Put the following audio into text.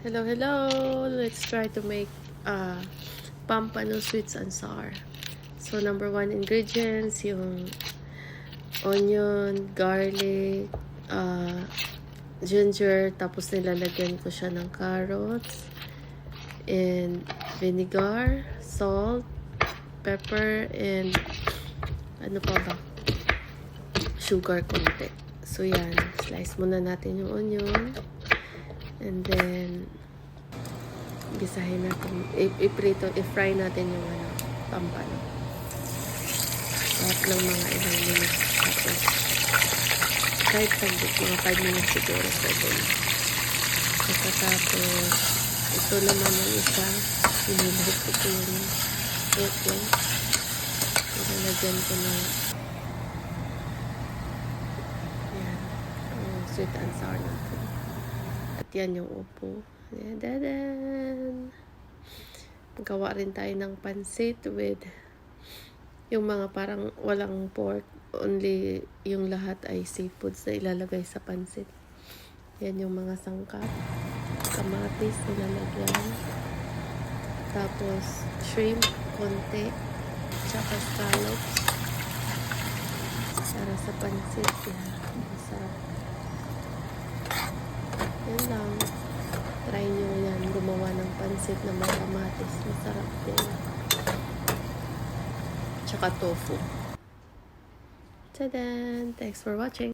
Hello, hello! Let's try to make pampano sweets and sour. So, number 1 ingredients, yung onion, garlic, ginger, tapos nilalagyan ko siya ng carrots, and vinegar, salt, pepper, and ano pa ba? Sugar konti. So, yan. Slice muna natin yung onion. And then, gisahin natin, i-fry natin yung pampano. At ng mga ilang minutes. Tapos, kahit saglit, mga 5 minutes siguro pwede na. Tapos, ito naman yung isa, inilahit ko po yung ito. Ilalagyan ko na yan, ang sweet and sour natin. At yan yung upo. Dadan! Gawa rin tayo ng pansit with yung mga parang walang pork. Only yung lahat ay seafoods na ilalagay sa pansit. Yan yung mga sangkap. Kamatis nilalagyan. Tapos shrimp, konti. Tsaka scallops. Para sa pansit. Yan. Masarap. Yan lang. Try nyo yan. Gumawa ng pansit na may kamatis. Masarap din. Tsaka tofu. Tadan! Thanks for watching.